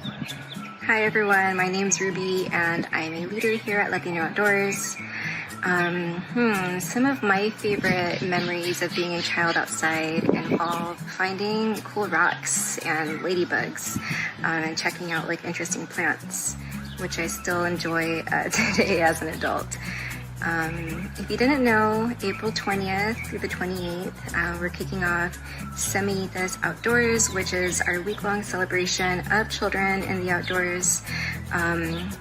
Hi everyone, my name's Ruby and I'm a leader here at Latino Outdoors. Some of my favorite memories of being a child outside involve finding cool rocks and ladybugs and checking out like interesting plants, which I still enjoy today as an adult. If you didn't know, April 20th through the 28th, we're kicking off Semillitas Outdoors, which is our week-long celebration of children in the outdoors,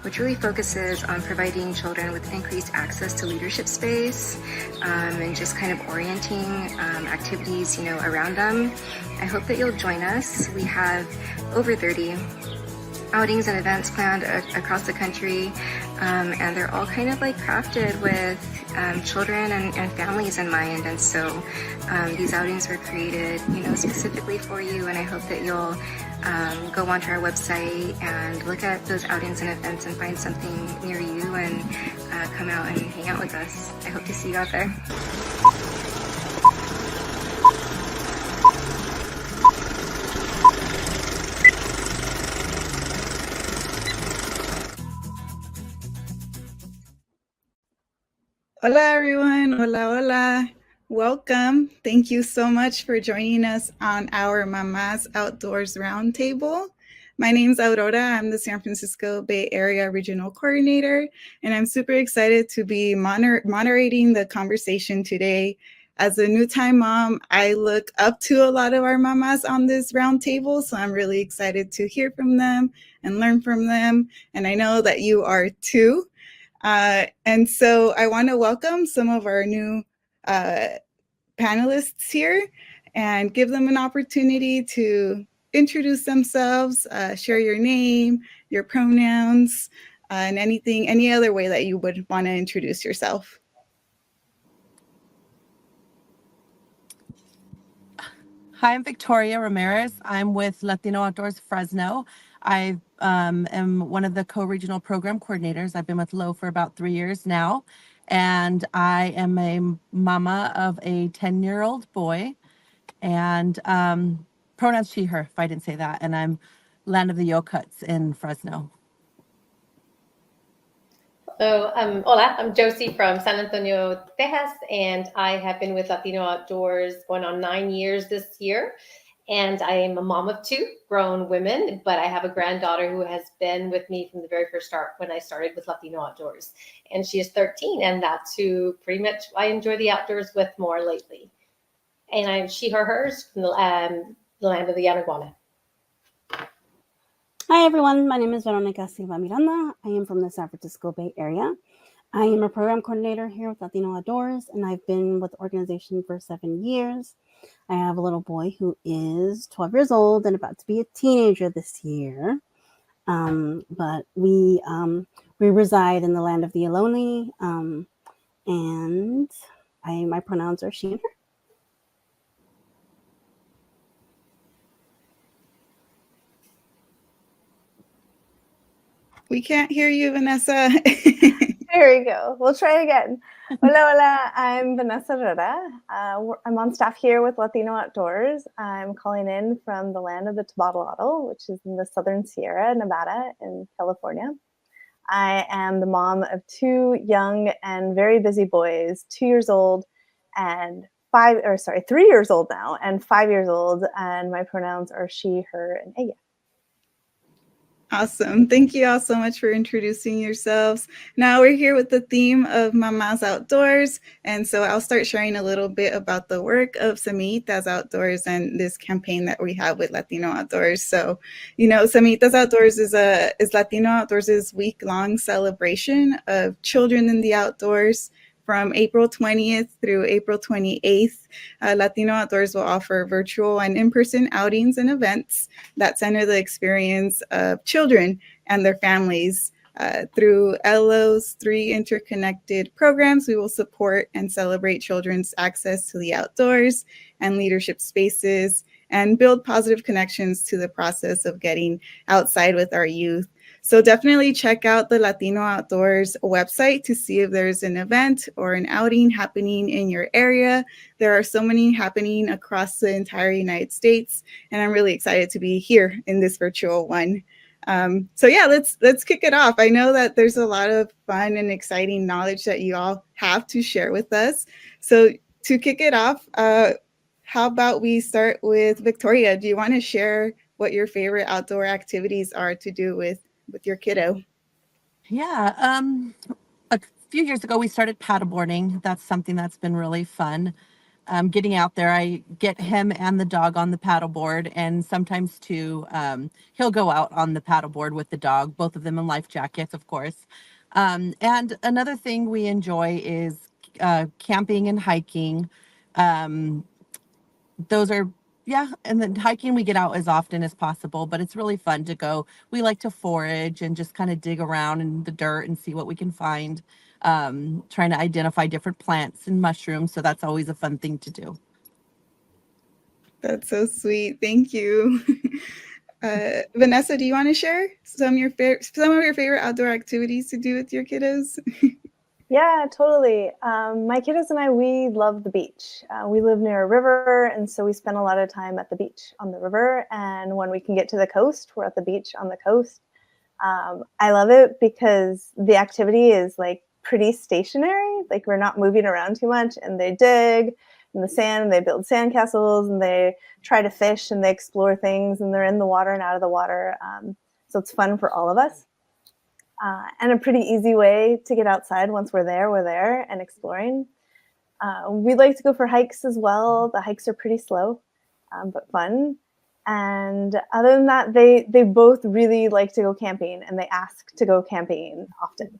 which really focuses on providing children with increased access to leadership space and just kind of orienting activities, around them. I hope that you'll join us. We have over 30 outings and events planned across the country, and they're all kind of like crafted with children and families in mind. And so these outings were created, specifically for you. And I hope that you'll go onto our website and look at those outings and events and find something near you and come out and hang out with us. I hope to see you out there. Hola everyone, hola, hola. Welcome. Thank you so much for joining us on our Mamás Outdoors Roundtable. My name is Aurora. I'm the San Francisco Bay Area Regional Coordinator, and I'm super excited to be moderating the conversation today. As a new-time mom, I look up to a lot of our mamas on this roundtable, so I'm really excited to hear from them and learn from them, and I know that you are too. And so I want to welcome some of our new panelists here and give them an opportunity to introduce themselves, share your name, your pronouns, and any other way that you would want to introduce yourself. Hi, I'm Victoria Ramírez. I'm with Latino Outdoors Fresno. I am one of the co-regional program coordinators. I've been with LO for about 3 years now, and I am a mama of a 10-year-old boy, and pronouns she, her, if I didn't say that, and I'm land of the Yokuts in Fresno. So, hola, I'm Josie from San Antonio, Texas, and I have been with Latino Outdoors going on 9 years this year. And I am a mom of 2 grown women, but I have a granddaughter who has been with me from the very first start when I started with Latino Outdoors. And she is 13, and that's who pretty much I enjoy the outdoors with more lately. And I'm she, her, hers from the land of the Anaguana. Hi everyone, my name is Verónica Miranda. I am from the San Francisco Bay Area. I am a program coordinator here with Latino Outdoors, and I've been with the organization for 7 years. I have a little boy who is 12 years old and about to be a teenager this year. But we reside in the land of the Ohlone, and my pronouns are she and her. We can't hear you, Vanessa. There we go. We'll try again. Hola, hola. I'm Vanessa Herrera. I'm on staff here with Latino Outdoors. I'm calling in from the land of the Tobalotl, which is in the Southern Sierra Nevada in California. I am the mom of 2 young and very busy boys, 2 years old and 3 years old now and 5 years old. And my pronouns are she, her, and ella. Awesome. Thank you all so much for introducing yourselves. Now we're here with the theme of Mamás Outdoors. And so I'll start sharing a little bit about the work of Semillitas Outdoors and this campaign that we have with Latino Outdoors. So, Semillitas Outdoors is Latino Outdoors' week-long celebration of children in the outdoors. From April 20th through April 28th, Latino Outdoors will offer virtual and in-person outings and events that center the experience of children and their families. Through LO's 3 interconnected programs, we will support and celebrate children's access to the outdoors and leadership spaces and build positive connections to the process of getting outside with our youth. So definitely check out the Latino Outdoors website to see if there's an event or an outing happening in your area. There are so many happening across the entire United States, and I'm really excited to be here in this virtual one. So yeah, let's kick it off. I know that there's a lot of fun and exciting knowledge that you all have to share with us. So to kick it off, how about we start with Victoria? Do you want to share what your favorite outdoor activities are to do with your kiddo? Yeah. A few years ago, we started paddleboarding. That's something that's been really fun. Getting out there, I get him and the dog on the paddleboard, and sometimes too, he'll go out on the paddleboard with the dog, both of them in life jackets, of course. And another thing we enjoy is camping and hiking. Um, those are Yeah, and then hiking we get out as often as possible, but it's really fun to go. We like to forage and just kind of dig around in the dirt and see what we can find, trying to identify different plants and mushrooms, so that's always a fun thing to do. That's so sweet. Thank you. Vanessa, do you want to share some of your favorite outdoor activities to do with your kiddos? Yeah, totally. My kiddos and I, we love the beach. We live near a river, and so we spend a lot of time at the beach on the river. And when we can get to the coast, we're at the beach on the coast. I love it because the activity is like pretty stationary. Like we're not moving around too much, and they dig in the sand, and they build sandcastles, and they try to fish, and they explore things, and they're in the water and out of the water. So it's fun for all of us. And a pretty easy way to get outside. Once we're there and exploring. We like to go for hikes as well. The hikes are pretty slow, but fun. And other than that, they both really like to go camping, and they ask to go camping often.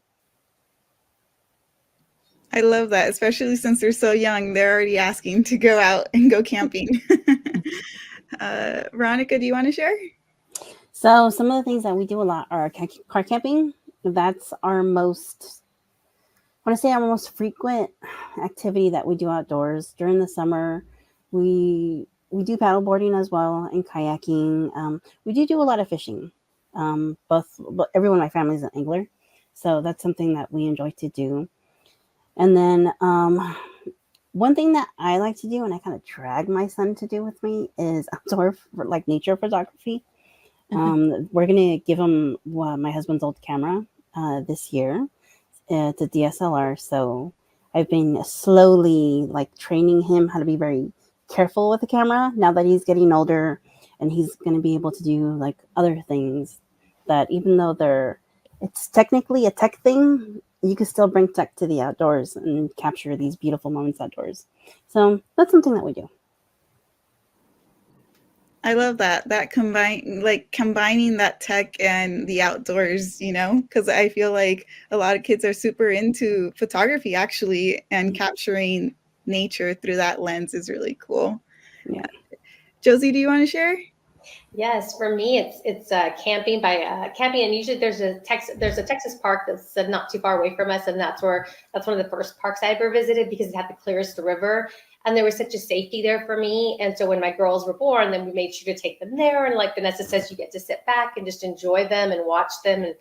I love that, especially since they're so young. They're already asking to go out and go camping. Veronica, do you want to share? So some of the things that we do a lot are car camping. That's our most frequent activity that we do outdoors. During the summer, we do paddleboarding as well and kayaking. We do a lot of fishing. But everyone in my family is an angler, so that's something that we enjoy to do. And then one thing that I like to do, and I kind of drag my son to do with me, is outdoor like nature photography. We're gonna give him my husband's old camera this year. It's a DSLR, so I've been slowly like training him how to be very careful with the camera now that he's getting older, and he's going to be able to do like other things that, even though it's technically a tech thing, you can still bring tech to the outdoors and capture these beautiful moments outdoors. So that's something that we do. I love that combining that tech and the outdoors, because I feel like a lot of kids are super into photography actually, and capturing nature through that lens is really cool. Yeah. Josie, do you want to share? Yes, for me, it's camping and usually there's a Texas park that's not too far away from us, and that's one of the first parks I ever visited because it had the clearest river, and there was such a safety there for me. And so when my girls were born, then we made sure to take them there, and like Vanessa says, you get to sit back and just enjoy them and watch them and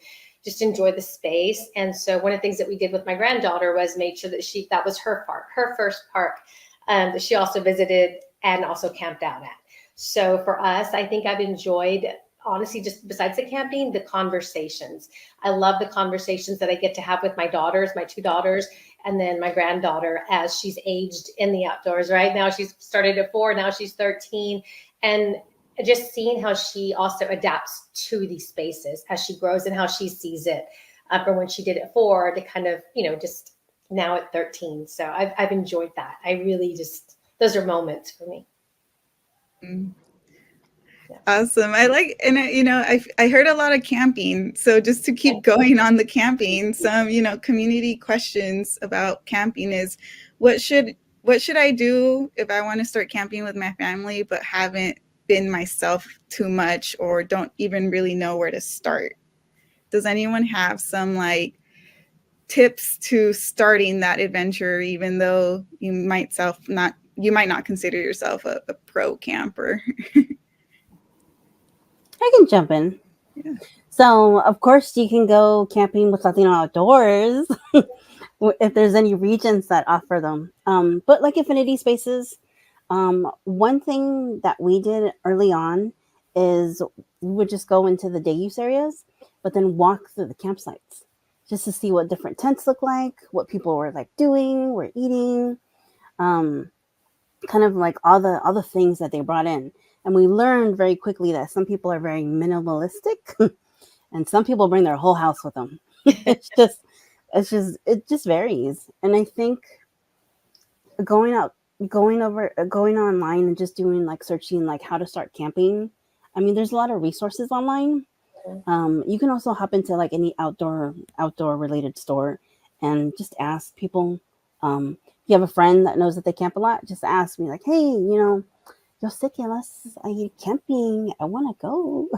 just enjoy the space. And so one of the things that we did with my granddaughter was made sure that that was her park, her first park, that she also visited and also camped out at. So for us, I think I've enjoyed, honestly, just besides the camping, the conversations. I love the conversations that I get to have with my daughters, my two daughters, and then my granddaughter as she's aged in the outdoors. Right now, she's started at 4, now she's 13. And just seeing how she also adapts to these spaces as she grows and how she sees it from when she did it 4 to kind of, just now at 13. So I've enjoyed that. I really those are moments for me. Awesome. I heard a lot of camping. So just to keep going on the camping, some, community questions about camping is what should I do if I want to start camping with my family, but haven't been myself too much or don't even really know where to start? Does anyone have some tips to starting that adventure, even though you might not consider yourself a pro camper? I can jump in. Yeah. So, of course, you can go camping with Latino Outdoors if there's any regions that offer them. But like affinity spaces, one thing that we did early on is we would just go into the day use areas, but then walk through the campsites just to see what different tents look like, what people were like doing, were eating, kind of like all the things that they brought in. And we learned very quickly that some people are very minimalistic and some people bring their whole house with them. it just varies. And I think going online and just doing like searching like how to start camping. I mean, there's a lot of resources online. You can also hop into like any outdoor related store and just ask people. If you have a friend that knows that they camp a lot, just ask me like, hey, yo sé que vas a ir camping. I want to go.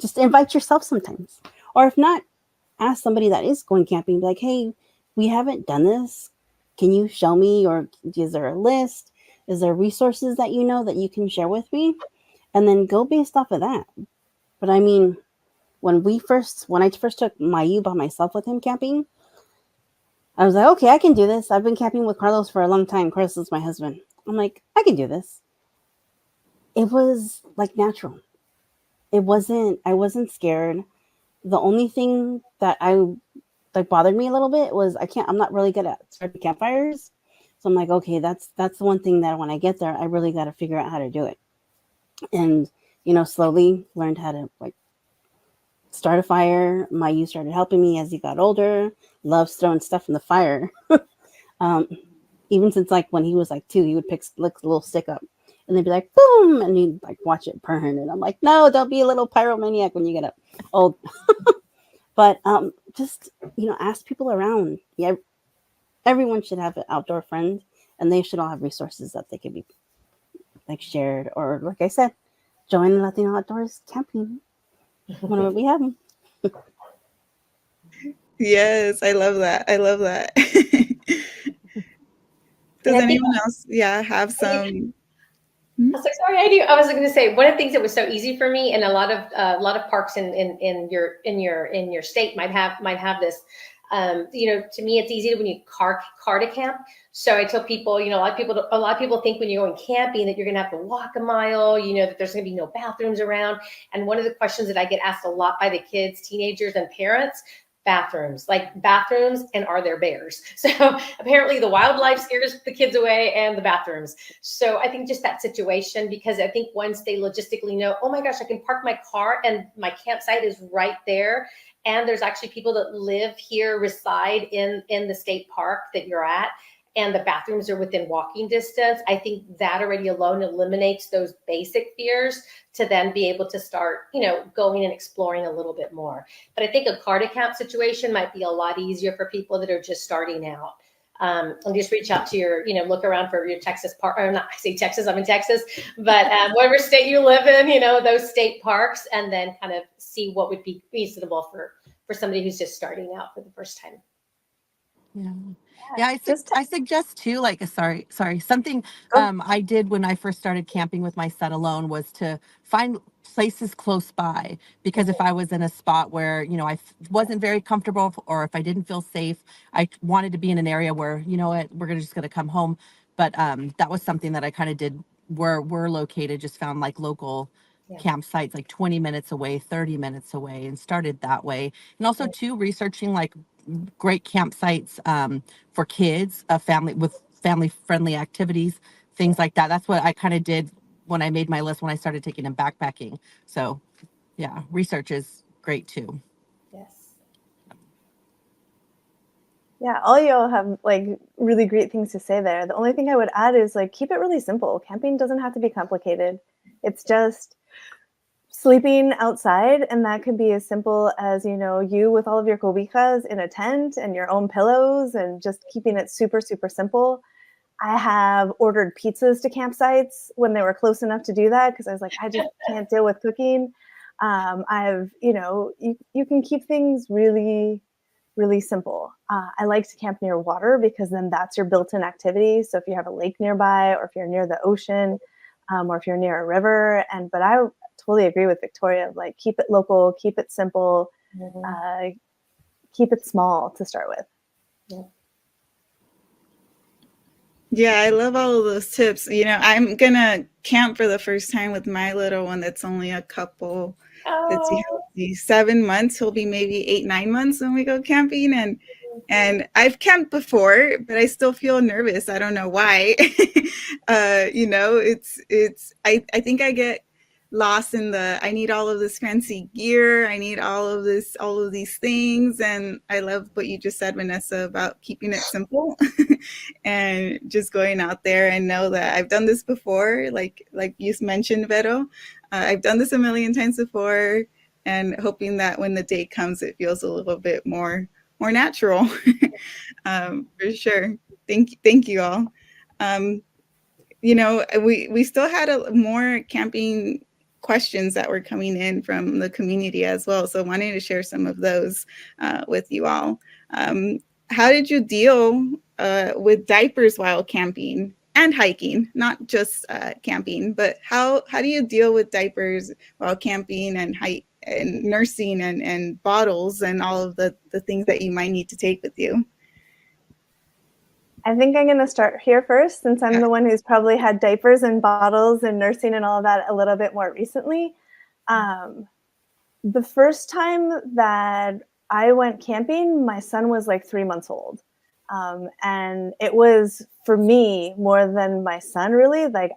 Just invite yourself sometimes. Or if not, ask somebody that is going camping. Be like, hey, we haven't done this. Can you show me, or is there a list? Is there resources that that you can share with me? And then go based off of that. But I mean, when I first took Mayu by myself with him camping, I was like, okay, I can do this. I've been camping with Carlos for a long time. Carlos is my husband. I'm like, I can do this. It was like natural. I wasn't scared. The only thing that bothered me a little bit was I'm not really good at starting campfires. So I'm like, okay, that's the one thing that when I get there, I really got to figure out how to do it. And, slowly learned how to like start a fire. Mayu started helping me as he got older, loves throwing stuff in the fire. Even since like when he was like 2, he would pick like a little stick up and they'd be like, boom, and you'd like watch it burn. And I'm like, no, don't be a little pyromaniac when you get old. But just, ask people around. Yeah, everyone should have an outdoor friend, and they should all have resources that they can be like shared, or like I said, join Latino Outdoors camping whenever we have them. Yes, I love that. Does anyone else, have some? So sorry, I do. I was going to say one of the things that was so easy for me, and a lot of parks in your state might have this. To me, it's easy when you car to camp. So I tell people, a lot of people think when you're going camping that you're going to have to walk a mile. That there's going to be no bathrooms around. And one of the questions that I get asked a lot by the kids, teenagers, and parents. Bathrooms, and are there bears? So apparently the wildlife scares the kids away and the bathrooms. So I think just that situation, because I think once they logistically know, oh my gosh, I can park my car and my campsite is right there. And there's actually people that live here, reside in the state park that you're at, and the bathrooms are within walking distance. I think that already alone eliminates those basic fears to then be able to start, going and exploring a little bit more. But I think a car to camp situation might be a lot easier for people that are just starting out. And just reach out to your, look around for your Texas park, or not, I say Texas, I'm in Texas, but whatever state you live in, those state parks, and then kind of see what would be reasonable for somebody who's just starting out for the first time. Yeah, I suggest too, like, sorry, something I did when I first started camping with my son alone was to find places close by, because if I was in a spot where, I wasn't very comfortable, or if I didn't feel safe, I wanted to be in an area where, we're just going to come home. But that was something that I kind of did where we're located, just found like local campsites like 20 minutes away, 30 minutes away, and started that way. And also too, researching like great campsites for kids, family friendly activities, things like that. That's what I kind of did when I made my list when I started taking in backpacking. So yeah, research is great too. Yes. Yeah, all y'all have like really great things to say there. The only thing I would add is like keep it really simple. Camping doesn't have to be complicated. It's just sleeping outside, and that could be as simple as, you with all of your cobijas in a tent and your own pillows, and just keeping it super, super simple. I have ordered pizzas to campsites when they were close enough to do that, because I was like, I just can't deal with cooking. You can keep things really, really simple. I like to camp near water, because then that's your built-in activity. So if you have a lake nearby, or if you're near the ocean, or if you're near a river, but I totally agree with Victoria. Like, keep it local, keep it simple, keep it small to start with. Yeah, I love all of those tips. You know, I'm gonna camp for the first time with my little one that's only a couple, let's see, Oh, 7 months. He'll be maybe 8, 9 months when we go camping. And I've camped before, but I still feel nervous. I don't know why. You know, I think I get lost in I need all of this fancy gear. I need all of these things. And I love what you just said, Vanessa, about keeping it simple and just going out there and know that I've done this before. Like you mentioned, Vero, I've done this a million times before, and hoping that when the day comes, it feels a little bit more natural. For sure. Thank you all. You know, we still had more camping questions that were coming in from the community as well. So wanted to share some of those with you all. How did you deal with diapers while camping and hiking? Not just camping, but how do you deal with diapers while camping and and nursing and bottles and all of the things that you might need to take with you? I think I'm going to start here first, since I'm the one who's probably had diapers and bottles and nursing and all of that a little bit more recently. The first time that I went camping, my son was like 3 months old. And it was, for me, more than my son, really. Like,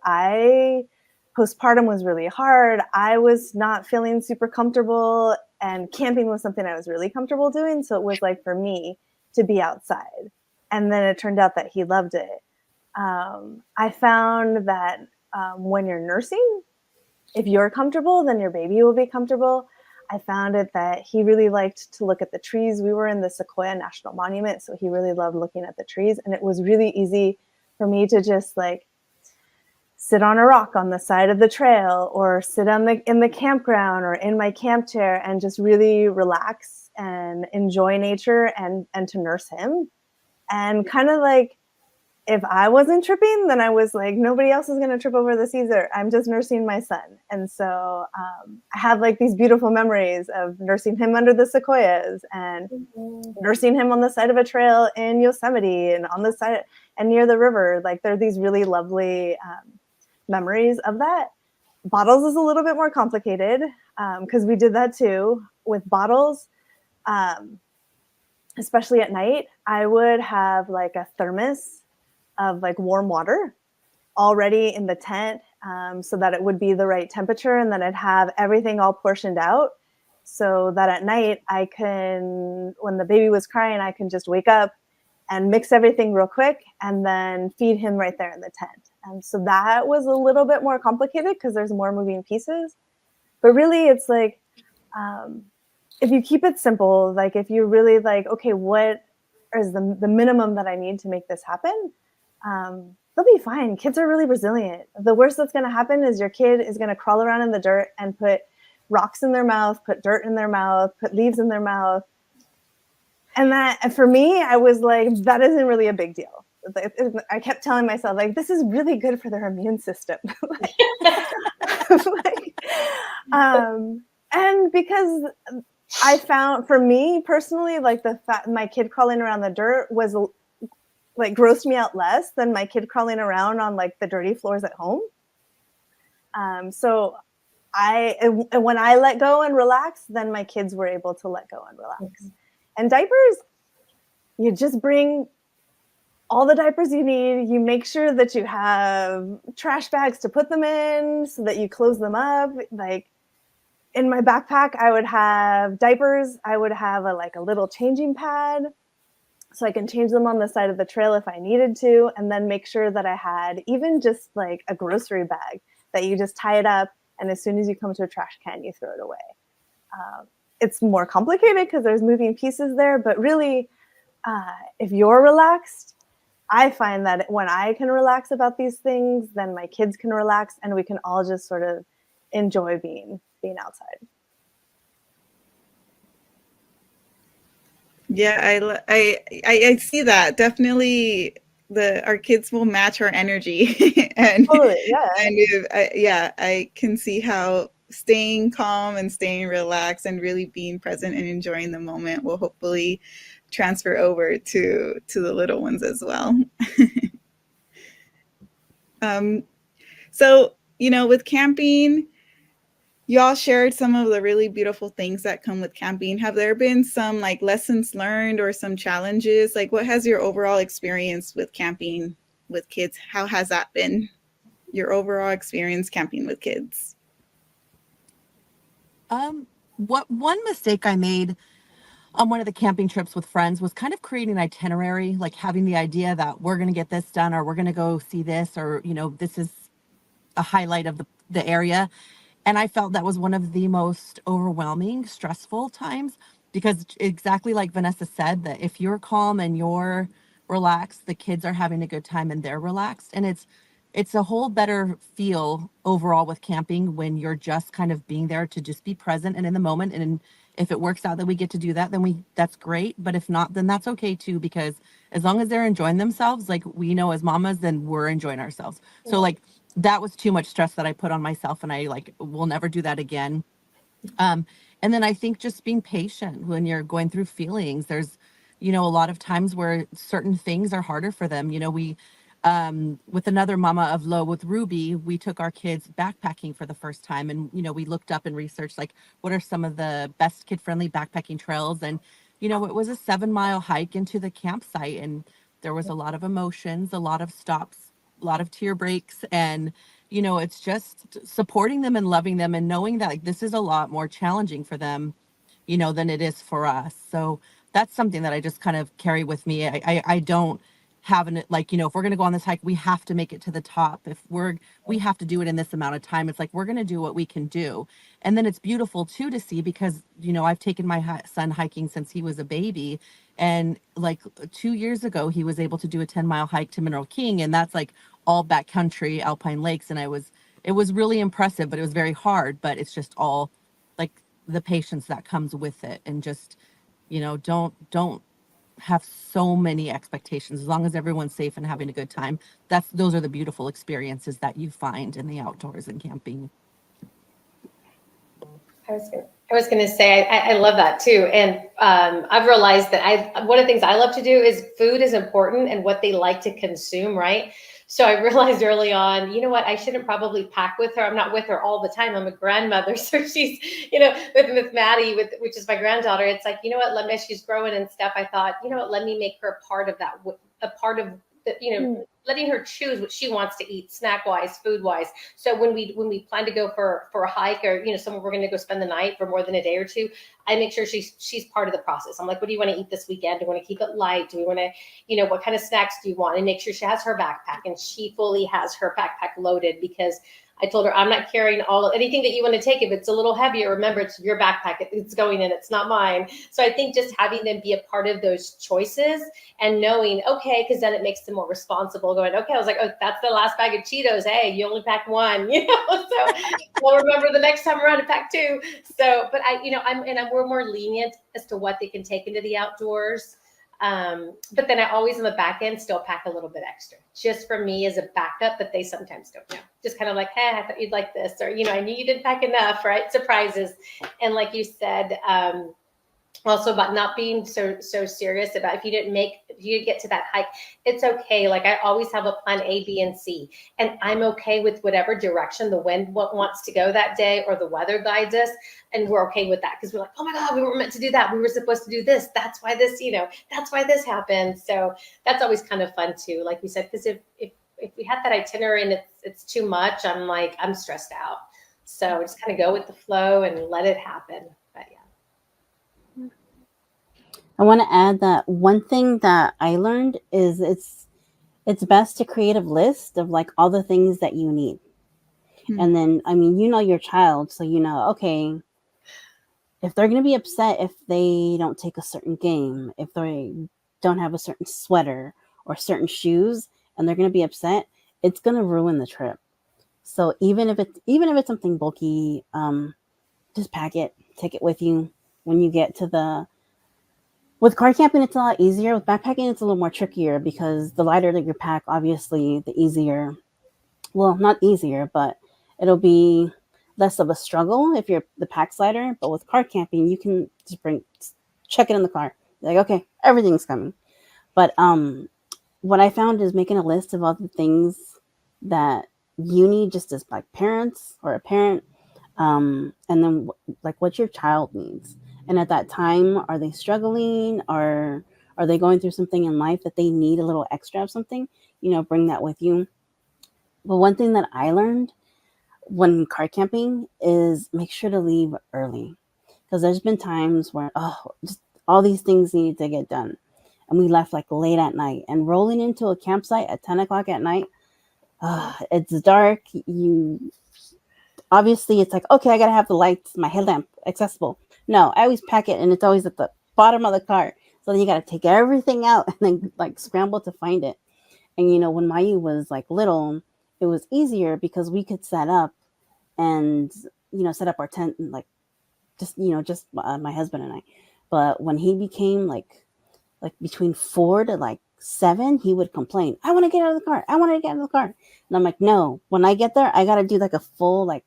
postpartum was really hard. I was not feeling super comfortable, and camping was something I was really comfortable doing. So it was like, for me to be outside. And then it turned out that he loved it. I found that when you're nursing, if you're comfortable, then your baby will be comfortable. I found it that he really liked to look at the trees. We were in the Sequoia National Monument, so he really loved looking at the trees. And it was really easy for me to just like sit on a rock on the side of the trail, or sit in the campground or in my camp chair and just really relax and enjoy nature and to nurse him. And kind of like, if I wasn't tripping, then I was like, nobody else is going to trip over this either. I'm just nursing my son. And so I have like these beautiful memories of nursing him under the sequoias and nursing him on the side of a trail in Yosemite and on the side and near the river. Like, there are these really lovely memories of that. Bottles is a little bit more complicated because we did that too with bottles. Especially at night, I would have like a thermos of like warm water already in the tent, so that it would be the right temperature, and then I'd have everything all portioned out so that at night I can, when the baby was crying, I can just wake up and mix everything real quick and then feed him right there in the tent. And so that was a little bit more complicated because there's more moving pieces. But really, it's like, if you keep it simple, like if you're really like, okay, what is the minimum that I need to make this happen? They'll be fine. Kids are really resilient. The worst that's going to happen is your kid is going to crawl around in the dirt and put rocks in their mouth, put dirt in their mouth, put leaves in their mouth. And for me, I was like, that isn't really a big deal. I kept telling myself, like, this is really good for their immune system. And because I found, for me personally, like my kid crawling around the dirt was like grossed me out less than my kid crawling around on like the dirty floors at home. So when I let go and relax, then my kids were able to let go and relax. Mm-hmm. And diapers, you just bring all the diapers you need. You make sure that you have trash bags to put them in so that you close them up. Like, in my backpack, I would have diapers. I would have a little changing pad so I can change them on the side of the trail if I needed to, and then make sure that I had even just like a grocery bag that you just tie it up, and as soon as you come to a trash can, you throw it away. It's more complicated because there's moving pieces there, but really, if you're relaxed, I find that when I can relax about these things, then my kids can relax, and we can all just sort of enjoy being outside. Yeah, I see that. Definitely our kids will match our energy. And totally, yeah. And I can see how staying calm and staying relaxed and really being present and enjoying the moment will hopefully transfer over to the little ones as well. So, with camping, y'all shared some of the really beautiful things that come with camping. Have there been some like lessons learned or some challenges? Like, what has your overall experience with camping with kids? How has that been? Your overall experience camping with kids? What one mistake I made on one of the camping trips with friends was kind of creating an itinerary, like having the idea that we're going to get this done or we're going to go see this or, this is a highlight of the area. And I felt that was one of the most overwhelming, stressful times because exactly like Vanessa said, that if you're calm and you're relaxed, the kids are having a good time and they're relaxed. And it's a whole better feel overall with camping when you're just kind of being there to just be present and in the moment. And if it works out that we get to do that, then that's great. But if not, then that's okay too, because as long as they're enjoying themselves, like we know as mamas, then we're enjoying ourselves. So like that was too much stress that I put on myself, and I like will never do that again. And then I think just being patient when you're going through feelings. There's, a lot of times where certain things are harder for them. We with another mama of Low with Ruby, we took our kids backpacking for the first time, and we looked up and researched like what are some of the best kid-friendly backpacking trails. And it was a 7-mile hike into the campsite, and there was a lot of emotions, a lot of stops, a lot of tear breaks, and it's just supporting them and loving them and knowing that like this is a lot more challenging for them than it is for us. So that's something that I just kind of carry with me. I don't have an like, if we're going to go on this hike, we have to make it to the top. If we have to do it in this amount of time, it's like we're going to do what we can do. And then it's beautiful too to see because I've taken my son hiking since he was a baby, and like 2 years ago he was able to do a 10-mile hike to Mineral King, and that's like all backcountry alpine lakes. And it was really impressive, but it was very hard. But it's just all like the patience that comes with it, and just don't have so many expectations. As long as everyone's safe and having a good time, those are the beautiful experiences that you find in the outdoors and camping. I was gonna say I love that too, and I've realized that one of the things I love to do is food is important and what they like to consume, right? So I realized early on, you know what, I shouldn't probably pack with her. I'm not with her all the time. I'm a grandmother, so she's, with Maddie, which is my granddaughter. It's like, you know what, as she's growing and stuff, I thought, you know what, let me make her a part of that, a part of the, letting her choose what she wants to eat, snack wise, food wise. So when we plan to go for a hike or somewhere we're going to go spend the night for more than a day or two, I make sure she's part of the process. I'm like, what do you want to eat this weekend? Do you want to keep it light? Do we want to, what kind of snacks do you want? And make sure she has her backpack, and she fully has her backpack loaded, because I told her, I'm not carrying anything that you want to take. If it's a little heavier, remember, it's your backpack. It's going in. It's not mine. So I think just having them be a part of those choices and knowing, okay, because then it makes them more responsible. Going, okay, I was like, oh, that's the last bag of Cheetos. Hey, you only pack one, So we'll remember the next time around to pack 2. So, but we're more lenient as to what they can take into the outdoors. But then I always on the back end still pack a little bit extra, just for me as a backup, but they sometimes don't know. Just kind of like, hey, I thought you'd like this, or I knew you didn't pack enough, right? Surprises. And like you said, also about not being so serious about if you didn't get to that hike, it's okay. Like I always have a plan A, B, and C, and I'm okay with whatever direction the wind wants to go that day or the weather guides us, and we're okay with that because we're like, oh my God, we were meant to do that. We were supposed to do this. That's why this happened. So that's always kind of fun too, like we said, because if we had that itinerary and it's too much, I'm stressed out. So just kind of go with the flow and let it happen. But yeah. I want to add that one thing that I learned is it's best to create a list of like all the things that you need. Mm-hmm. And then, your child, so okay, if they're going to be upset if they don't take a certain game, if they don't have a certain sweater or certain shoes, and they're going to be upset, it's going to ruin the trip. So even if it's something bulky, just pack it, take it with you when you get to with car camping, it's a lot easier. With backpacking, it's a little more trickier because the lighter that you pack, obviously, the easier. Well, not easier, but it'll be less of a struggle if the pack's lighter. But with car camping, you can just check it in the car. You're like, okay, everything's coming. But what I found is making a list of all the things that you need just as like parents or a parent, and then like what your child needs. And at that time, are they struggling, or are they going through something in life that they need a little extra of something? Bring that with you. But one thing that I learned when car camping is make sure to leave early, because there's been times where just all these things need to get done, and we left like late at night, and rolling into a campsite at 10 o'clock at night, it's dark. You obviously it's like, okay, I gotta have the lights, my headlamp accessible. No, I always pack it and it's always at the bottom of the car, so then you gotta take everything out and then like scramble to find it. And when Mayu was like little, it was easier because we could set up and set up our tent, and like just my husband and I. But when he became like between 4 to like 7, he would complain, I want to get out of the car, I want to get out of the car. And I'm like, no, when I get there, I gotta do like a full like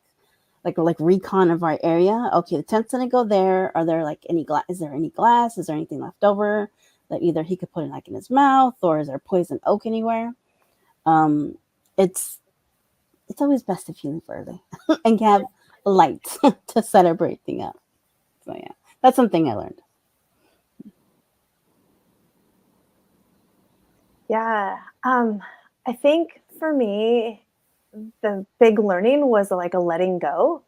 recon of our area. Okay, the tent's gonna go there. Are there like any glass? Is there any glass? Is there anything left over that either he could put in like in his mouth, or is there poison oak anywhere? It's always best if you leave early and have lights to set everything up. So yeah, that's something I learned. Yeah. I think for me, the big learning was like a letting go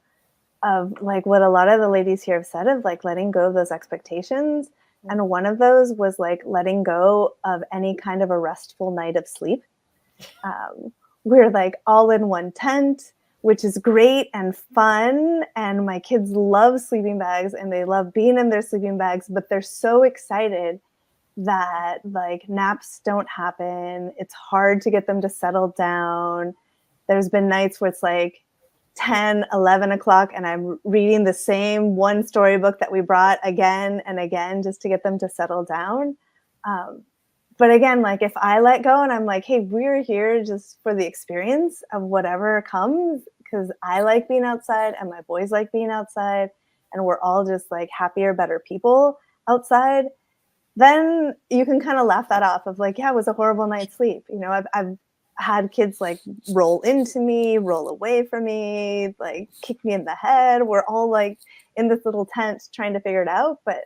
of like what a lot of the ladies here have said, of like letting go of those expectations. And one of those was like letting go of any kind of a restful night of sleep. We're like all in one tent, which is great and fun. And my kids love sleeping bags and they love being in their sleeping bags, but they're so excited that like naps don't happen. It's hard to get them to settle down. There's been nights where it's like 10, 11 o'clock and I'm reading the same one storybook that we brought again and again just to get them to settle down. But again, like if I let go and I'm like, hey, we're here just for the experience of whatever comes, because I like being outside and my boys like being outside and we're all just like happier, better people outside, then you can kind of laugh that off of like, yeah, it was a horrible night's sleep. I've had kids like roll into me, roll away from me, like kick me in the head. We're all like in this little tent trying to figure it out. But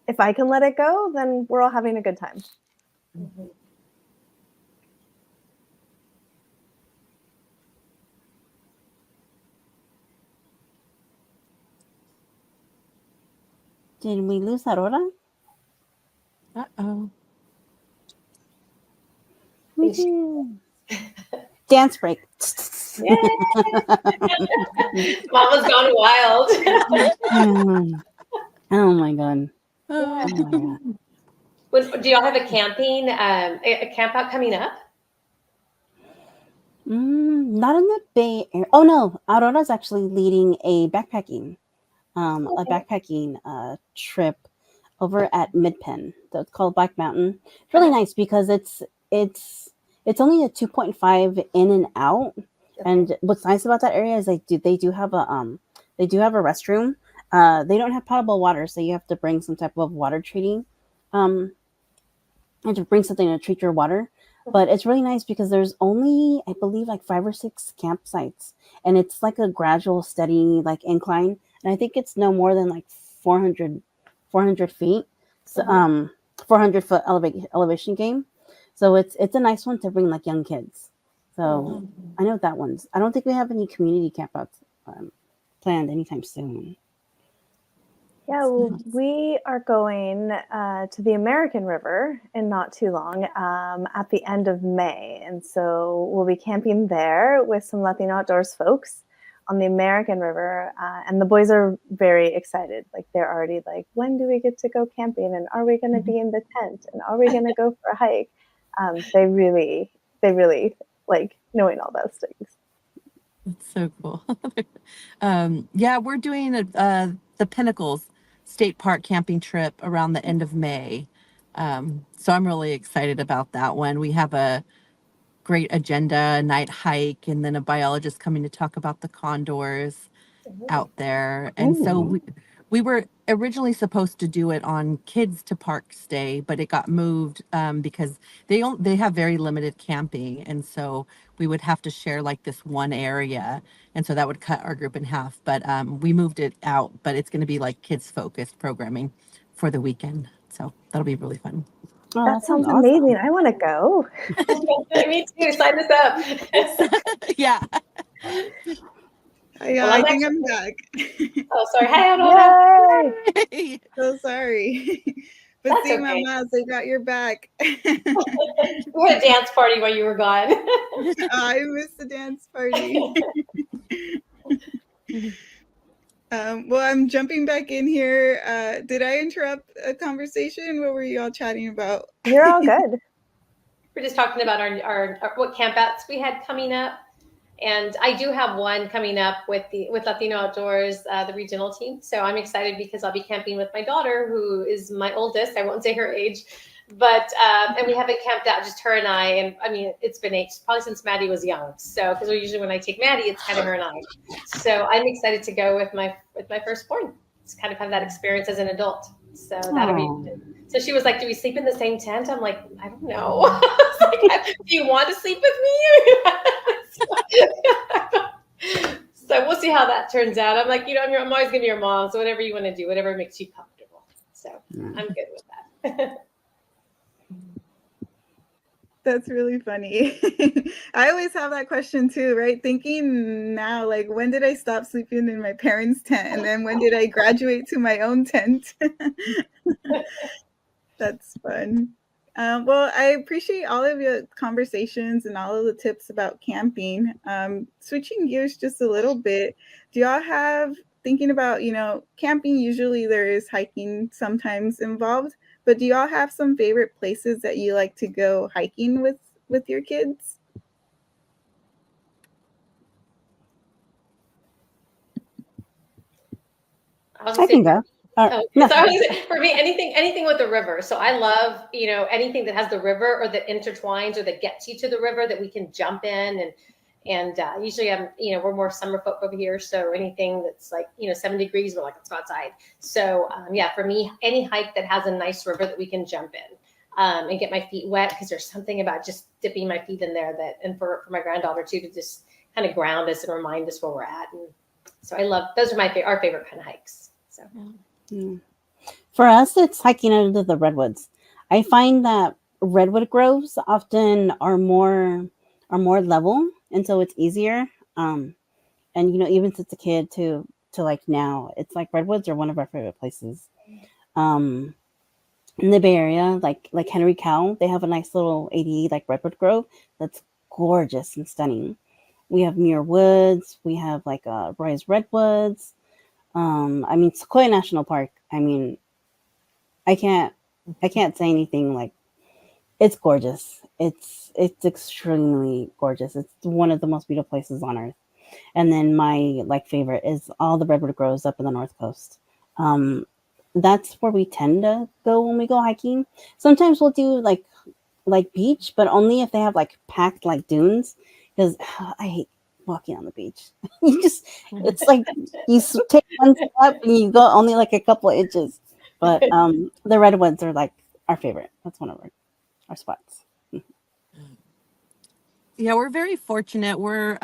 if I can let it go, then we're all having a good time. Mm-hmm. Did we lose Aurora? Uh-oh. Dance break. Mama's gone wild. Oh my god. Oh. Do y'all have a camping, a camp out coming up? Not in the Bay Area. Oh no, Aurora's actually leading a backpacking trip over at Midpen. So it's called Black Mountain. It's really nice because it's only a 2.5 in and out. Okay. And what's nice about that area is they do have a restroom. They don't have potable water, so you have to bring some type of water treating. And to bring something to treat your water. But it's really nice because there's only, I believe, like 5 or 6 campsites, and it's like a gradual, steady like incline. And I think it's no more than like 400 feet, so 400-foot elevation gain. So it's a nice one to bring like young kids. So I know that one's. I don't think we have any community campouts planned anytime soon. Yeah, well, we are going to the American River in not too long at the end of May. And so we'll be camping there with some Latino Outdoors folks on the American River. And the boys are very excited. Like they're already like, when do we get to go camping? And are we going to be in the tent? And are we going to go for a hike? They really like knowing all those things. That's so cool. Yeah, we're doing the Pinnacles State Park camping trip around the end of May. So I'm really excited about that one. We have a great agenda, a night hike, and then a biologist coming to talk about the condors out there. And so We were originally supposed to do it on Kids to Parks Day, but it got moved because they have very limited camping, and so we would have to share like this one area, and so that would cut our group in half. But we moved it out, but it's going to be like kids focused programming for the weekend, so that'll be really fun. Oh, That sounds amazing. I want to go. Me too. Sign us up. Yeah. Yeah, I think I'm back. Oh, sorry. Hi, Aurora. Yay! So sorry. But That's see, okay. Mamas, they got your back. We had a dance party while you were gone. I missed the dance party. Well, I'm jumping back in here. Did I interrupt a conversation? What were you all chatting about? You're all good. We're just talking about our what campouts we had coming up. And I do have one coming up with Latino Outdoors, the regional team. So I'm excited because I'll be camping with my daughter, who is my oldest. I won't say her age, but and we haven't camped out, just her and I. And I mean, it's been probably since Maddie was young. So because usually when I take Maddie, it's kind of her and I. So I'm excited to go with my firstborn. It's kind of have that experience as an adult. So that'll be. So she was like, "Do we sleep in the same tent?" I'm like, "I don't know." Like, do you want to sleep with me? So we'll see how that turns out. I'm like, I'm always gonna be your mom. So whatever you want to do, whatever makes you comfortable. So I'm good with that. That's really funny. I always have that question too, right? Thinking now, like, when did I stop sleeping in my parents' tent? And then when did I graduate to my own tent? That's fun. Well, I appreciate all of your conversations and all of the tips about camping. Switching gears just a little bit, do y'all have, thinking about, camping, usually there is hiking sometimes involved, but do y'all have some favorite places that you like to go hiking with your kids? I can go. So for me, anything with the river. So I love, anything that has the river or that intertwines or that gets you to the river that we can jump in and usually we're more summer folk over here. So anything that's like, 7 degrees, we're like, let's go outside. So for me, any hike that has a nice river that we can jump in and get my feet wet, because there's something about just dipping my feet in there and for my granddaughter too, to just kind of ground us and remind us where we're at. And so those are our favorite kind of hikes. So. Yeah. For us, it's hiking under the redwoods. I find that redwood groves often are more level, and so it's easier. And even since a kid to like now, it's like redwoods are one of our favorite places. In the Bay Area, like Henry Cow, they have a nice little 80 like redwood grove that's gorgeous and stunning. We have Muir Woods. We have like Roy's Redwoods. Sequoia National Park. I can't say anything like it's gorgeous. It's extremely gorgeous. It's one of the most beautiful places on earth. And then my favorite is all the redwood groves up in the North Coast. That's where we tend to go when we go hiking. Sometimes we'll do like beach, but only if they have packed dunes, because I hate walking on the beach. It's like you take one step and you go only a couple of inches. But the redwoods are our favorite. That's one of our spots. Yeah, we're very fortunate. We're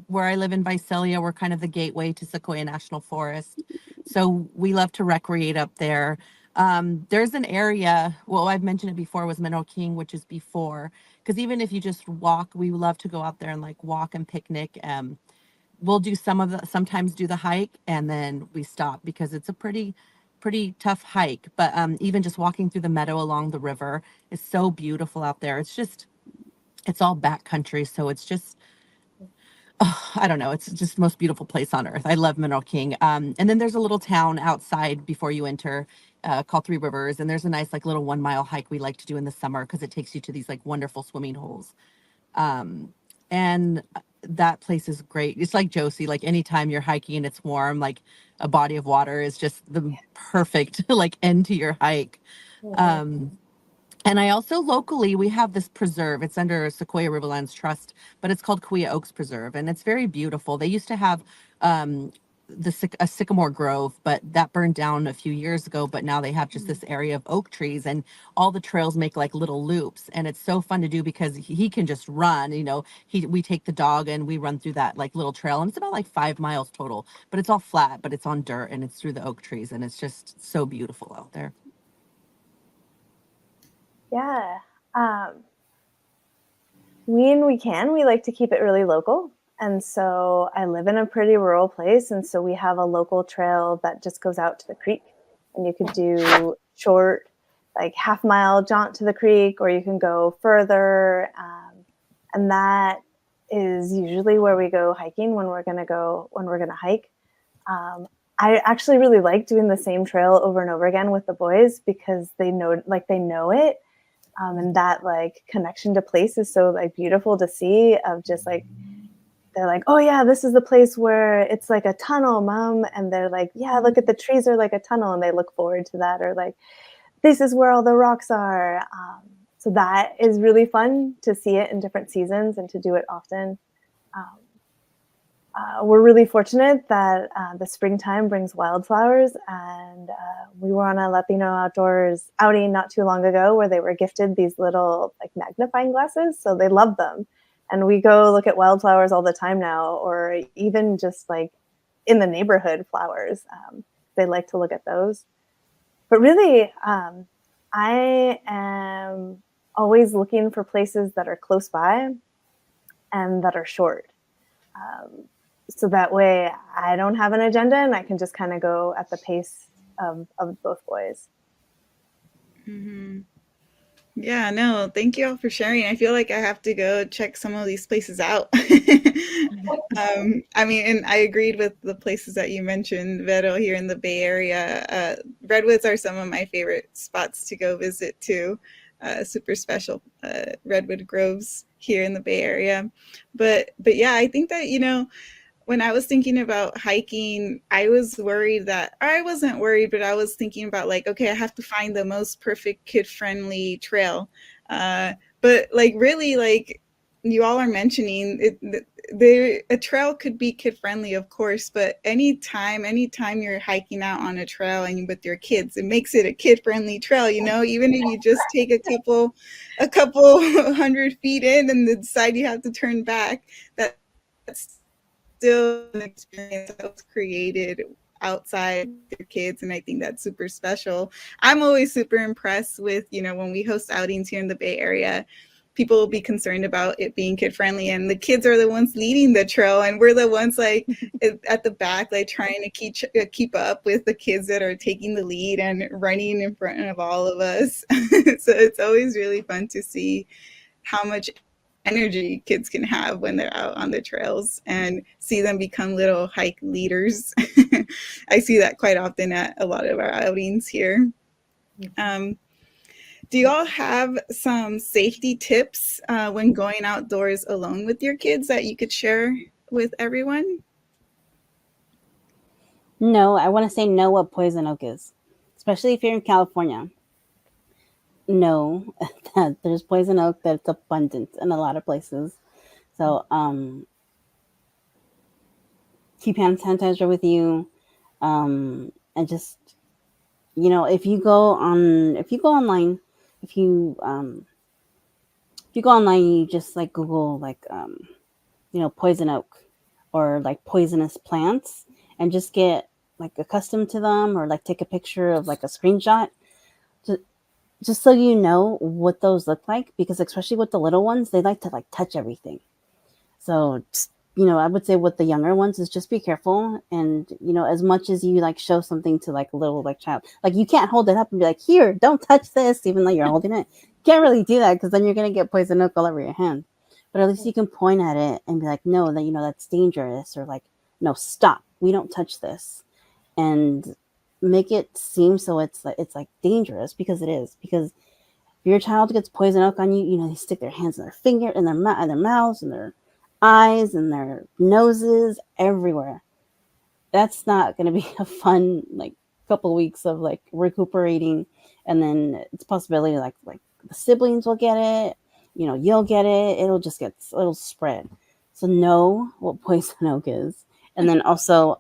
where I live in Visalia, we're kind of the gateway to Sequoia National Forest. So we love to recreate up there. There's an area, well, I've mentioned it before, was Minnow King, which is before, because even if you just walk, we love to go out there and walk and picnic. We'll do sometimes do the hike, and then we stop because it's a pretty tough hike. But even just walking through the meadow along the river is so beautiful out there. It's all backcountry, so it's just, I don't know. It's just the most beautiful place on earth. I love Mineral King. And then there's a little town outside before you enter called Three Rivers. And there's a nice little 1 mile hike we like to do in the summer because it takes you to these wonderful swimming holes. And that place is great. It's like Josie, anytime you're hiking and it's warm, a body of water is just the perfect end to your hike. And I also locally, we have this preserve. It's under Sequoia Riverlands Trust, but it's called Quia Oaks Preserve. And it's very beautiful. They used to have a sycamore grove, but that burned down a few years ago. But now they have just this area of oak trees, and all the trails make like little loops, and it's so fun to do because he can just run. We take the dog and we run through that like little trail, and it's about like 5 miles total, but it's all flat, but it's on dirt, and it's through the oak trees, and it's just so beautiful out there. Yeah. When we can, we like to keep it really local. And so I live in a pretty rural place. And so we have a local trail that just goes out to the creek. And you could do short, like half-mile jaunt to the creek, or you can go further. And that is usually where we go hiking when we're going to hike. I actually really like doing the same trail over and over again with the boys because they know it. And that like connection to place is so like beautiful to see, of just like, they're like, oh yeah, this is the place where it's like a tunnel, Mom. And they're like, yeah, look at the trees are like a tunnel. And they look forward to that. Or like, this is where all the rocks are. So that is really fun to see it in different seasons and to do it often. We're really fortunate that the springtime brings wildflowers, and we were on a Latino Outdoors outing not too long ago where they were gifted these little like magnifying glasses, so they love them. And we go look at wildflowers all the time now, or even just like in the neighborhood flowers. They like to look at those. But really, I am always looking for places that are close by and that are short. So that way I don't have an agenda and I can just kind of go at the pace of both boys. Mm-hmm. Yeah, no, thank you all for sharing. I feel like I have to go check some of these places out. I mean, and I agreed with the places that you mentioned, Vero, here in the Bay Area. Redwoods are some of my favorite spots to go visit too. Super special redwood groves here in the Bay Area. But yeah, I think that, when I was thinking about hiking, I was worried that, or I wasn't worried, but I was thinking about like, okay, I have to find the most perfect kid-friendly trail. But like really, like you all are mentioning, a trail could be kid-friendly, of course, but anytime you're hiking out on a trail and with your kids, it makes it a kid-friendly trail, even if you just take a couple 100 feet in and decide you have to turn back, that's still an experience that was created outside their kids, and I think that's super special. I'm always super impressed with, when we host outings here in the Bay Area, people will be concerned about it being kid friendly, and the kids are the ones leading the trail, and we're the ones like at the back, like trying to keep up with the kids that are taking the lead and running in front of all of us. So it's always really fun to see how much energy kids can have when they're out on the trails and see them become little hike leaders. I see that quite often at a lot of our outings here. Do you all have some safety tips when going outdoors alone with your kids that you could share with everyone? No, I want to say know what poison oak is, especially if you're in California. Know that there's poison oak that's abundant in a lot of places. So keep hand sanitizer with you, and just if you go online, you just like Google like poison oak or like poisonous plants, and just get like accustomed to them, or like take a picture of like a screenshot, just so you know what those look like, because especially with the little ones, they like to like touch everything. So I would say with the younger ones is just be careful, and as much as you like show something to like a little like child, like you can't hold it up and be like, here, don't touch this, even though you're holding it. You can't really do that, because then you're gonna get poison oak all over your hand. But at least you can point at it and be like, no, that that's dangerous, or like, no, stop, we don't touch this, and make it seem so it's like dangerous, because it is. Because if your child gets poison oak on you, they stick their hands in their finger, in their mouths, and their eyes, and their noses, everywhere. That's not going to be a fun like couple weeks of like recuperating, and then it's possibility like the siblings will get it, you'll get it. It'll spread. So know what poison oak is, and then also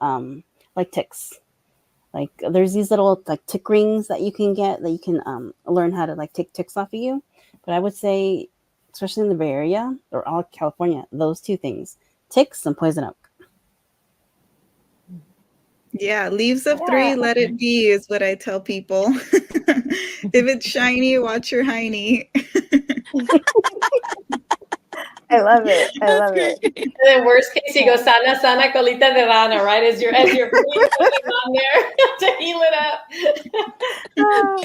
like ticks. Like there's these little like tick rings that you can get that you can learn how to like take ticks off of you. But I would say, especially in the Bay Area or all California, those two things, ticks and poison oak. Yeah, leaves of Yeah. 3, let it be is what I tell people. If it's shiny, watch your hiney. I love it. I That's love it. great. And then worst case, you go sana sana colita de rana, right? As you're putting something on there to heal it up. Ah,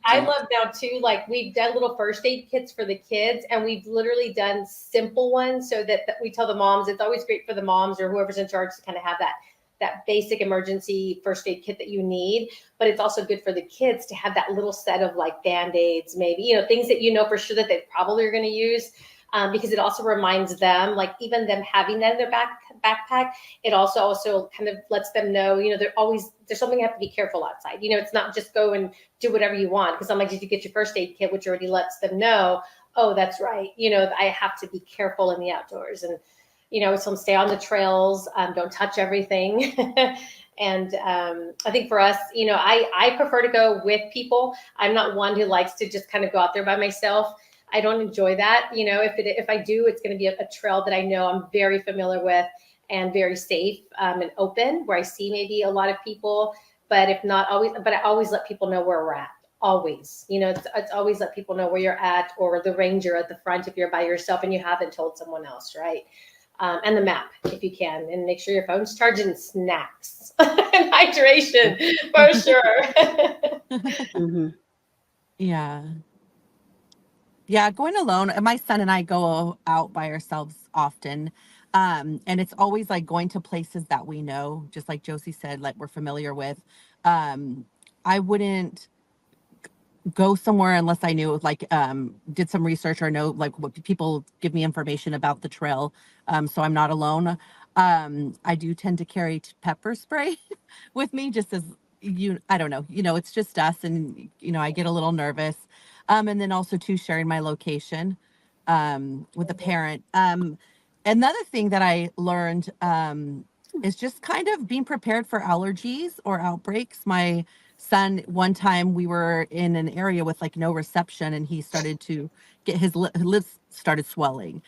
I love now too, like we've done little first aid kits for the kids, and we've literally done simple ones so that we tell the moms, it's always great for the moms or whoever's in charge to kind of have that basic emergency first aid kit that you need. But it's also good for the kids to have that little set of like Band-Aids, maybe, you know, things that you know for sure that they probably are going to use. Because it also reminds them, like even them having that in their backpack, it also kind of lets them know, you know, there's something you have to be careful outside. You know, it's not just go and do whatever you want. Because I'm like, did you get your first aid kit, which already lets them know, oh, that's right. You know, I have to be careful in the outdoors, and you know, so stay on the trails, don't touch everything. And I think for us, you know, I prefer to go with people. I'm not one who likes to just kind of go out there by myself. I don't enjoy that. You know, if I do, it's going to be a trail that I know I'm very familiar with and very safe and open, where I see maybe a lot of people, but if not always, but I always let people know where we're at. Always, you know, it's always let people know where you're at, or the ranger at the front if you're by yourself and you haven't told someone else, right? And the map if you can, and make sure your phone's charging, snacks and hydration for sure. Yeah. Yeah, going alone. My son and I go out by ourselves often. And it's always like going to places that we know, just like Josie said, like we're familiar with. I wouldn't go somewhere unless I knew, like, did some research or know like what people give me information about the trail. So I'm not alone. I do tend to carry pepper spray with me, just as I don't know, you know, it's just us, and you know, I get a little nervous. And then also too, sharing my location with a parent. Another thing that I learned is just kind of being prepared for allergies or outbreaks. My son, one time we were in an area with like no reception, and he started to get his lips started swelling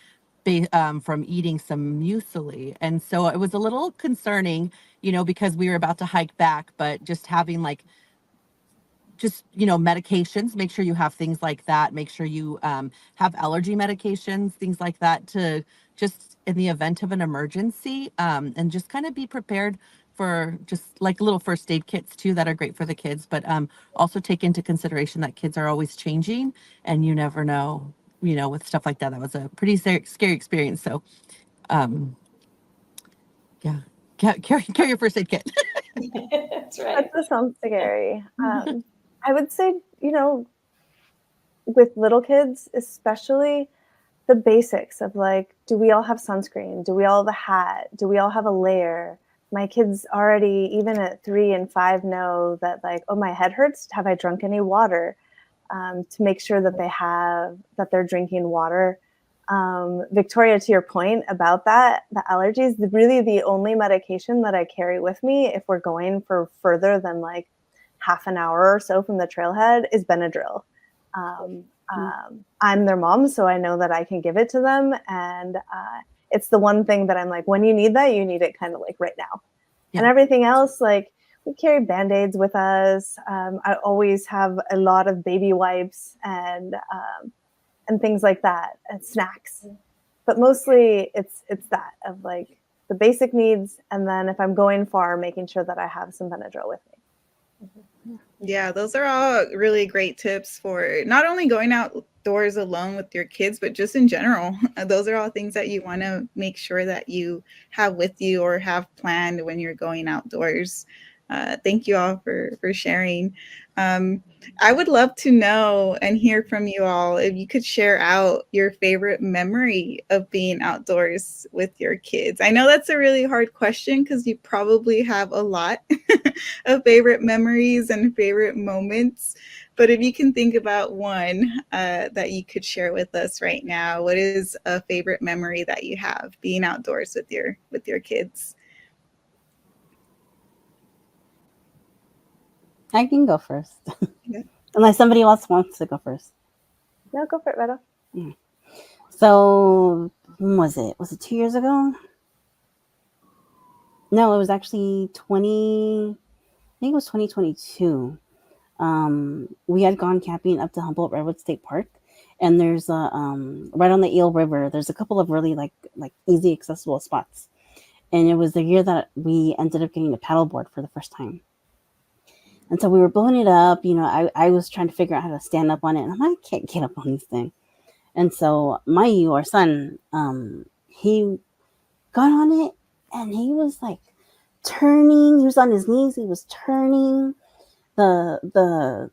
from eating some muesli. And so it was a little concerning, you know, because we were about to hike back, but just having like, just, you know, medications, make sure you have things like that. Make sure you have allergy medications, things like that, to just in the event of an emergency, and just kind of be prepared for just like little first aid kits too that are great for the kids, but also take into consideration that kids are always changing and you never know, you know, with stuff like that. That was a pretty scary experience. So yeah, carry your first aid kit. That's right. that does sound scary. I would say, you know, with little kids, especially the basics of like, do we all have sunscreen? Do we all have a hat? Do we all have a layer? My kids already, even at 3 and 5, know that like, oh, my head hurts. Have I drunk any water? To make sure that they're drinking water. Victoria, to your point about that, the allergies, really the only medication that I carry with me if we're going for further than like half an hour or so from the trailhead is Benadryl. I'm their mom, so I know that I can give it to them. And it's the one thing that I'm like, when you need that, you need it kind of like right now. Yeah. And everything else, like we carry Band-Aids with us. I always have a lot of baby wipes and things like that, and snacks. But mostly it's that of like the basic needs. And then if I'm going far, making sure that I have some Benadryl with me. Yeah, those are all really great tips for not only going outdoors alone with your kids, but just in general. Those are all things that you want to make sure that you have with you or have planned when you're going outdoors. Thank you all for sharing. I would love to know and hear from you all if you could share out your favorite memory of being outdoors with your kids. I know that's a really hard question because you probably have a lot of favorite memories and favorite moments. But if you can think about one that you could share with us right now, what is a favorite memory that you have being outdoors with your kids? I can go first. Yeah. Unless somebody else wants to go first. No, go for it, Vero. So, when was it? Was it 2 years ago? No, it was actually I think it was 2022. We had gone camping up to Humboldt Redwood State Park, and there's a right on the Eel River. There's a couple of really like easy accessible spots, and it was the year that we ended up getting a paddleboard for the first time. And so we were blowing it up. You know, I was trying to figure out how to stand up on it, and I'm like, I can't get up on this thing. And so Mayu, our son, he got on it, and he was like turning. He was on his knees. He was turning. The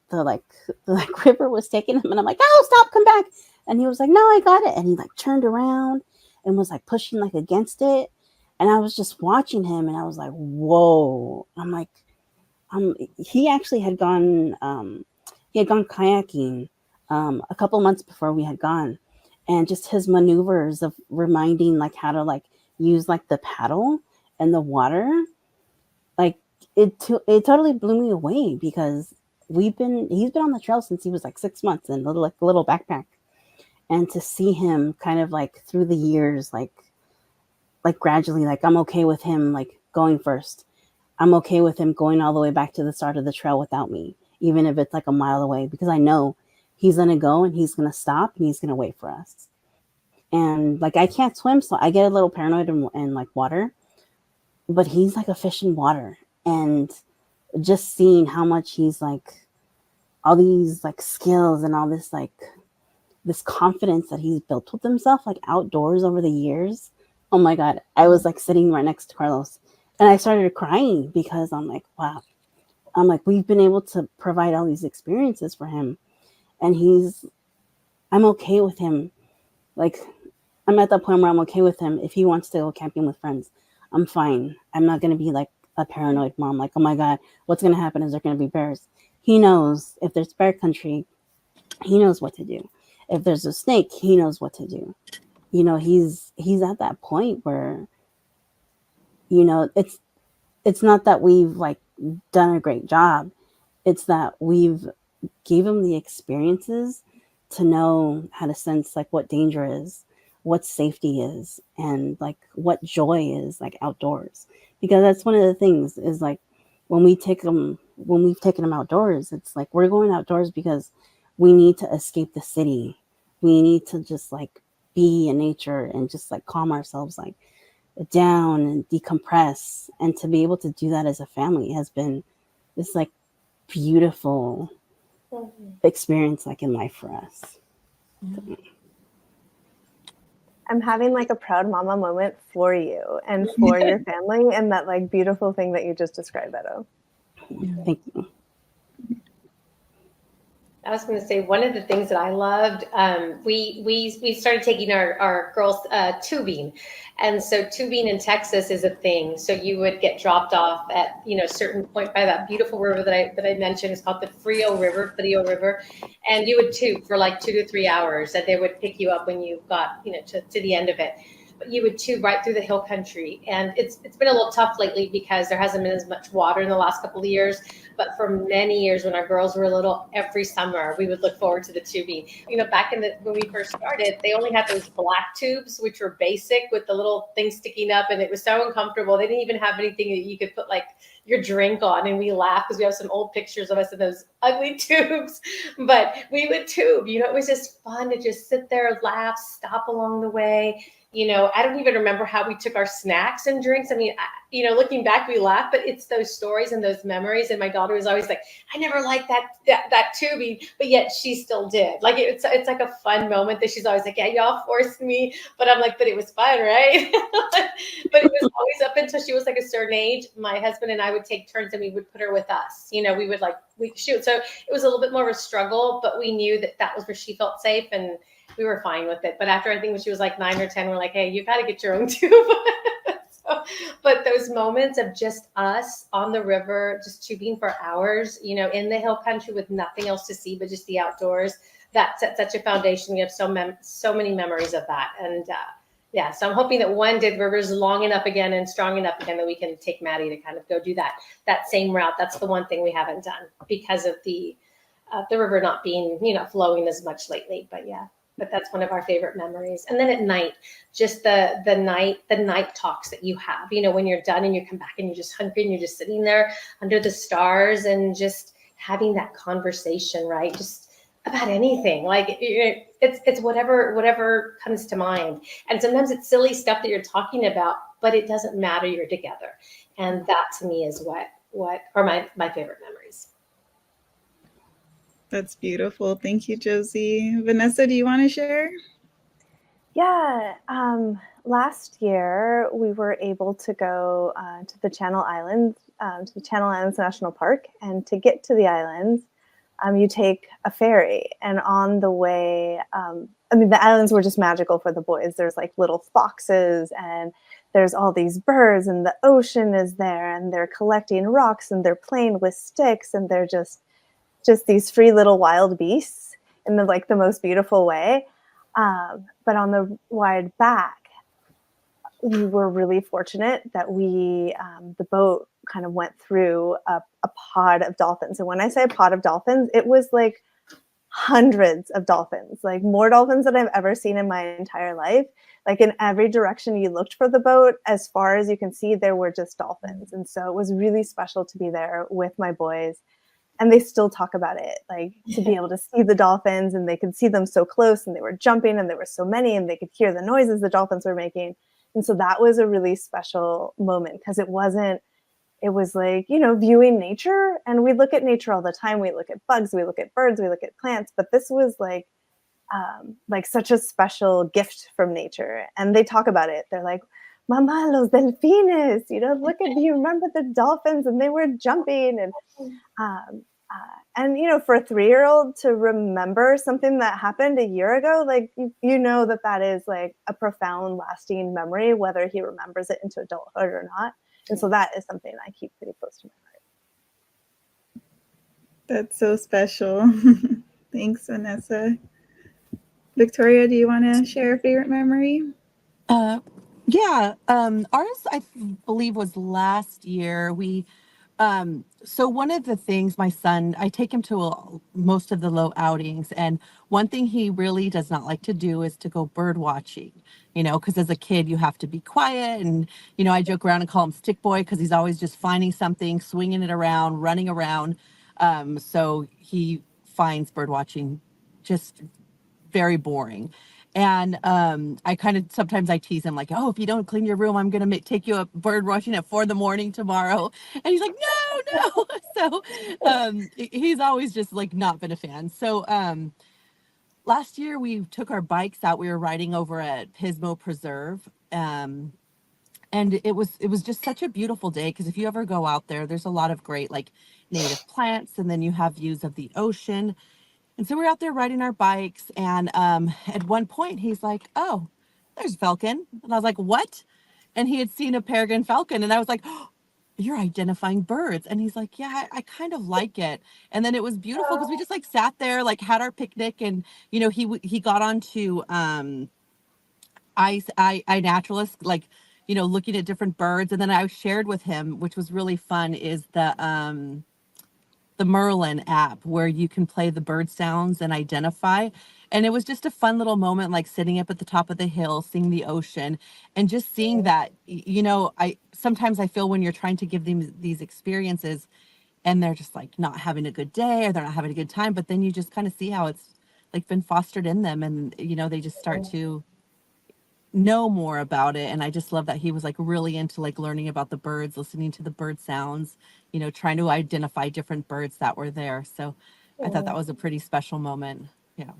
river was taking him, and I'm like, no, stop, come back. And he was like, no, I got it. And he like turned around and was like pushing like against it. And I was just watching him, and I was like, whoa. I'm like, he actually had gone kayaking a couple months before we had gone, and just his maneuvers of reminding like how to like use like the paddle and the water, like it totally blew me away, because he's been on the trail since he was like 6 months in a little backpack, and to see him kind of like through the years, like gradually, like I'm okay with him like going first. I'm okay with him going all the way back to the start of the trail without me, even if it's like a mile away, because I know he's going to go and he's going to stop and he's going to wait for us. And like, I can't swim, so I get a little paranoid in like water, but he's like a fish in water. And just seeing how much he's like all these like skills and all this like this confidence that he's built with himself like outdoors over the years. Oh my God. I was like sitting right next to Carlos, and I started crying, because I'm like, wow. I'm like, we've been able to provide all these experiences for him, and I'm okay with him. Like, I'm at that point where I'm okay with him. If he wants to go camping with friends, I'm fine. I'm not going to be like a paranoid mom, like, oh my God, what's going to happen? Is there going to be bears? He knows if there's bear country, he knows what to do. If there's a snake, he knows what to do. You know, he's at that point where, you know, it's not that we've like done a great job. It's that we've gave him the experiences to know how to sense like what danger is, what safety is, and like what joy is like outdoors. Because that's one of the things is like when we've taken them outdoors, it's like we're going outdoors because we need to escape the city. We need to just like be in nature and just like calm ourselves like down and decompress. And to be able to do that as a family has been this like beautiful experience like in life for us. I'm having like a proud mama moment for you and for your family, and that like beautiful thing that you just described, Vero. Thank you. I was going to say, one of the things that I loved, we started taking our girls tubing. And so tubing in Texas is a thing. So you would get dropped off at, you know, a certain point by that beautiful river that I mentioned. It's called the Frio River. And you would tube for like 2 to 3 hours, and they would pick you up when you got, you know, to the end of it. But you would tube right through the hill country. And it's been a little tough lately because there hasn't been as much water in the last couple of years. But for many years when our girls were little, every summer we would look forward to the tubing. You know, back when we first started, they only had those black tubes, which were basic with the little thing sticking up, and it was so uncomfortable. They didn't even have anything that you could put like your drink on, and we laugh because we have some old pictures of us in those ugly tubes. But we would tube. You know, it was just fun to just sit there, laugh, stop along the way. You know, I don't even remember how we took our snacks and drinks. I mean, you know, looking back, we laugh, but it's those stories and those memories. And my daughter was always like, I never liked that tubing, but yet she still did. Like, it's like a fun moment that she's always like, yeah, y'all forced me. But I'm like, but it was fun, right? But it was always up until she was like a certain age. My husband and I would take turns, and we would put her with us. You know, we would like, we shoot. So it was a little bit more of a struggle, but we knew that was where she felt safe, and we were fine with it. But after, I think when she was like 9 or 10, we're like, hey, you got to get your own tube. But those moments of just us on the river, just tubing for hours, you know, in the hill country with nothing else to see but just the outdoors, that set such a foundation. We have so many memories of that. And Yeah, so I'm hoping that one day the river's long enough again and strong enough again that we can take Maddie to kind of go do that same route. That's the one thing we haven't done because of the river not being, flowing as much lately. But yeah, but that's one of our favorite memories. And then at night, just the night talks that you have, when you're done and you come back and you're just hungry and you're just sitting there under the stars and just having that conversation, right? Just about anything. Like it's whatever comes to mind. And sometimes it's silly stuff that you're talking about, but it doesn't matter. You're together. And that to me is what are my favorite memories. That's beautiful. Thank you, Josie. Vanessa, do you want to share? Yeah. Last year, we were able to go to the Channel Islands, to the Channel Islands National Park. And to get to the islands, you take a ferry. And on the way, the islands were just magical for the boys. There's like little foxes and there's all these birds and the ocean is there and they're collecting rocks and they're playing with sticks and they're just these free little wild beasts in the most beautiful way. But on the ride back, we were really fortunate that the boat kind of went through a pod of dolphins. And when I say a pod of dolphins, it was like hundreds of dolphins, like more dolphins than I've ever seen in my entire life. Like in every direction you looked for the boat, as far as you can see, there were just dolphins. And so it was really special to be there with my boys. And they still talk about it, like to be able to see the dolphins and they could see them so close and they were jumping and there were so many and they could hear the noises the dolphins were making. And so that was a really special moment because it was like, viewing nature, and we look at nature all the time. We look at bugs, we look at birds, we look at plants, but this was like such a special gift from nature. And they talk about it. They're like, Mama, los delfines, do you remember the dolphins? And they were jumping. And for a 3-year-old to remember something that happened a year ago, like, that is like a profound, lasting memory, whether he remembers it into adulthood or not. And so that is something I keep pretty close to my heart. That's so special. Thanks, Vanessa. Victoria, do you want to share a favorite memory? Yeah. Ours, I believe, was last year. So one of the things my son, I take him to most of the low outings, and one thing he really does not like to do is to go bird watching, because as a kid you have to be quiet, and I joke around and call him stick boy because he's always just finding something, swinging it around, running around. So he finds bird watching just very boring. And I kind of sometimes I tease him like, oh, if you don't clean your room, I'm gonna take you up bird watching at 4 a.m. tomorrow. And he's like, no. So he's always just like not been a fan. So last year we took our bikes out. We were riding over at Pismo Preserve. And it was just such a beautiful day, because if you ever go out there, there's a lot of great like native plants, and then you have views of the ocean. And so we're out there riding our bikes, and at one point he's like, oh, there's falcon. And I was like, what? And he had seen a peregrine falcon, and I was like, oh, you're identifying birds. And he's like, yeah, I kind of like it. And then it was beautiful because we just like sat there, like had our picnic, and he got onto iNaturalist, like looking at different birds. And then I shared with him, which was really fun, is the Merlin app, where you can play the bird sounds and identify. And it was just a fun little moment, like sitting up at the top of the hill, seeing the ocean, and just seeing that, I sometimes I feel when you're trying to give them these experiences and they're just like not having a good day or they're not having a good time, but then you just kind of see how it's like been fostered in them, and they just start to know more about it. And I just love that he was like really into like learning about the birds, listening to the bird sounds, trying to identify different birds that were there. So I thought that was a pretty special moment. Yeah.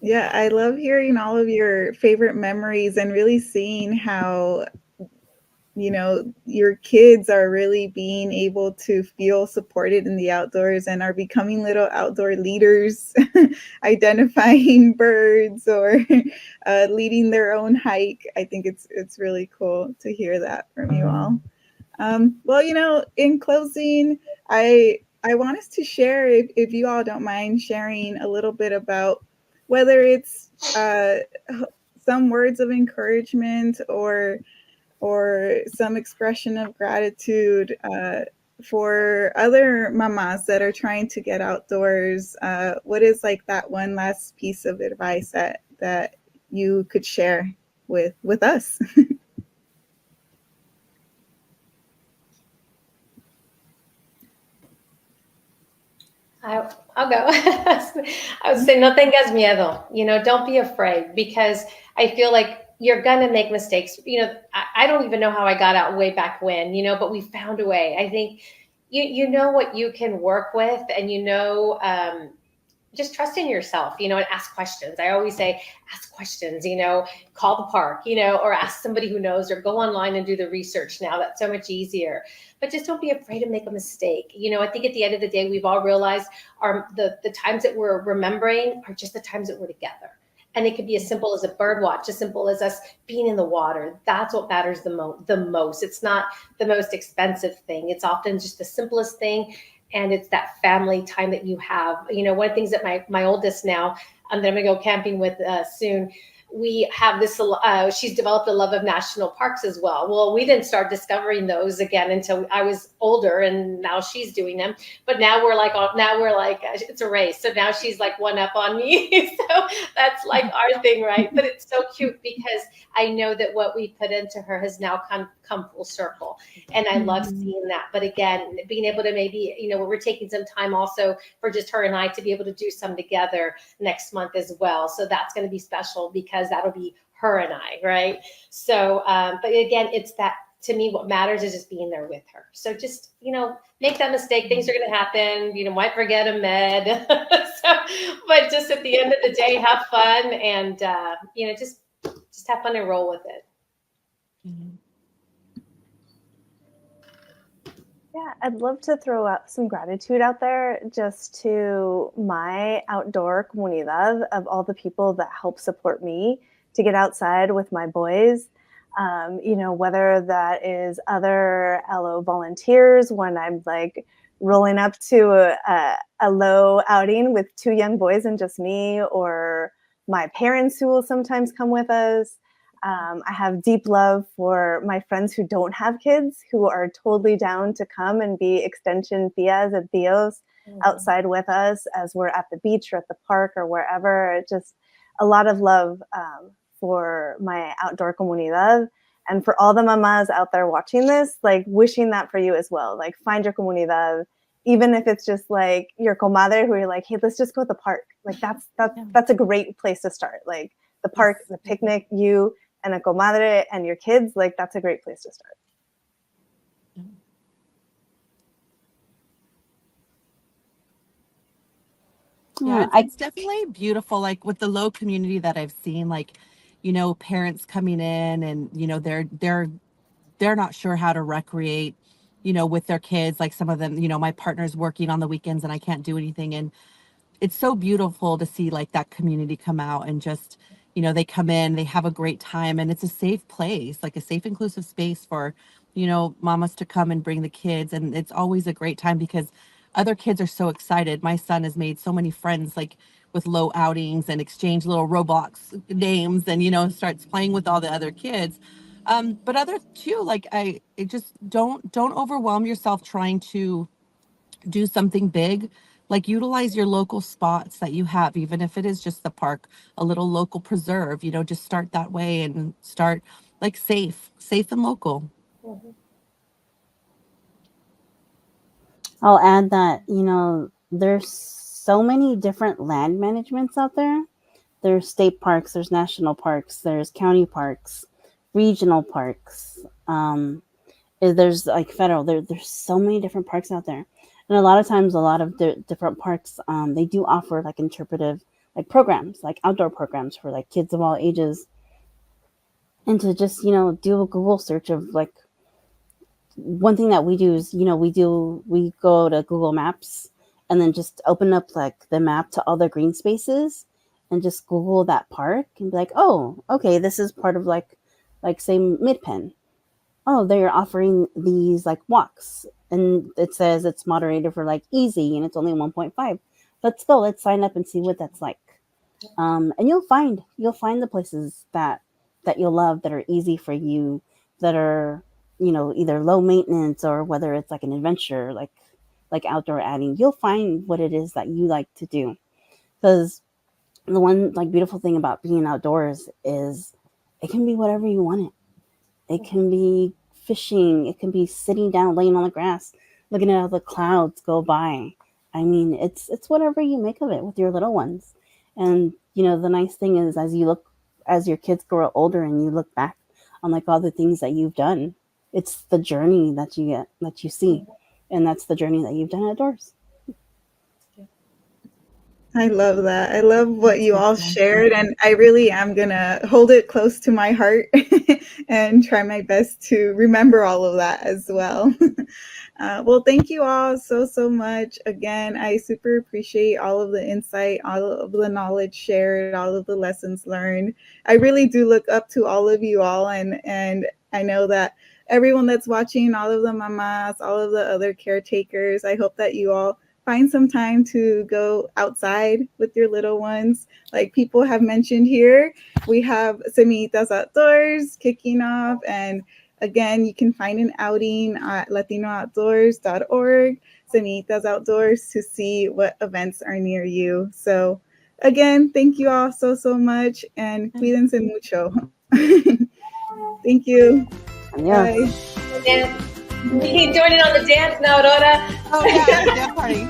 Yeah, I love hearing all of your favorite memories and really seeing how your kids are really being able to feel supported in the outdoors and are becoming little outdoor leaders, identifying birds or leading their own hike. I think it's really cool to hear that from you all. Well, in closing, I want us to share, if you all don't mind sharing a little bit about whether it's some words of encouragement or some expression of gratitude for other mamas that are trying to get outdoors. What is like that one last piece of advice that you could share with us? I'll go. I would say no tengas miedo. Don't be afraid, because I feel like you're gonna make mistakes. I don't even know how I got out way back when, but we found a way. I think you know what you can work with, and just trust in yourself, and ask questions. I always say, ask questions, call the park, or ask somebody who knows, or go online and do the research now. That's so much easier. But just don't be afraid to make a mistake. I think at the end of the day, we've all realized the times that we're remembering are just the times that we're together. And it could be as simple as a bird watch, as simple as us being in the water. That's what matters the most. It's not the most expensive thing. It's often just the simplest thing. And it's that family time that you have. One of the things that my oldest now, that I'm going to go camping with soon, we have this, she's developed a love of national parks as well. Well, we didn't start discovering those again until I was older, and now she's doing them. But now we're like, it's a race. So now she's like one up on me. So that's like our thing, right? But it's so cute because I know that what we put into her has now come full circle. And I love seeing that. But again, being able to maybe, we're taking some time also for just her and I to be able to do some together next month as well. So that's going to be special because that'll be her and I, right? So, but again, it's that, to me, what matters is just being there with her. So just, make that mistake. Things are going to happen. Might forget a med. But just at the end of the day, have fun and, just have fun and roll with it. Mm-hmm. Yeah, I'd love to throw out some gratitude out there just to my outdoor comunidad of all the people that help support me to get outside with my boys. Whether that is other LO volunteers when I'm like rolling up to a low outing with 2 young boys and just me, or my parents who will sometimes come with us. I have deep love for my friends who don't have kids, who are totally down to come and be extension tias and tios outside with us as we're at the beach or at the park or wherever. Just a lot of love for my outdoor comunidad. And for all the mamas out there watching this, like wishing that for you as well. Like find your comunidad, even if it's just like your comadre who you're like, hey, let's just go to the park. Like that's a great place to start. Like the park, the picnic, you and a comadre and your kids, like that's a great place to start. Yeah, it's definitely beautiful. Like with the low community that I've seen, like, parents coming in and, they're not sure how to recreate, with their kids. Like some of them, my partner's working on the weekends and I can't do anything. And it's so beautiful to see like that community come out and just, they come in, they have a great time, and it's a safe place, like a safe, inclusive space for, mamas to come and bring the kids. And it's always a great time because other kids are so excited. My son has made so many friends, like with low outings, and exchange little Roblox names and, starts playing with all the other kids. But other too, like it just don't overwhelm yourself trying to do something big. Like utilize your local spots that you have, even if it is just the park, a little local preserve, just start that way and start like safe and local. I'll add that, there's so many different land managements out there. There's state parks, there's national parks, there's county parks, regional parks. There's like federal, there's so many different parks out there. And a lot of times, a lot of different parks, they do offer like interpretive like programs, like outdoor programs for like kids of all ages. And to just, do a Google search of like, one thing that we do is, we go to Google Maps and then just open up like the map to all the green spaces and just Google that park and be like, oh, okay, this is part of like say Midpen. Oh, they're offering these like walks and it says it's moderated for like easy and it's only 1.5. Let's go. Let's sign up and see what that's like. And you'll find the places that you'll love, that are easy for you, that are, you know, either low maintenance, or whether it's like an adventure, like outdoor adding. You'll find what it is that you like to do, because the one like beautiful thing about being outdoors is it can be whatever you want it. It can be fishing. It can be sitting down, laying on the grass, looking at how the clouds go by. I mean, it's whatever you make of it with your little ones. And, you know, the nice thing is, as your kids grow older and you look back on like all the things that you've done, it's the journey that you see. And that's the journey that you've done outdoors. I love that. I love what you all shared, and I really am going to hold it close to my heart and try my best to remember all of that as well. Well, thank you all so much. Again, I super appreciate all of the insight, all of the knowledge shared, all of the lessons learned. I really do look up to all of you all, and I know that everyone that's watching, all of the mamas, all of the other caretakers, I hope that you all find some time to go outside with your little ones. Like people have mentioned here, we have Semillitas Outdoors kicking off. And again, you can find an outing at latinooutdoors.org, Semillitas Outdoors, to see what events are near you. So again, thank you all so much, and cuídense mucho. Thank you. Yeah. Bye. And we joining on the dance now, Aurora. Oh yeah, dance party.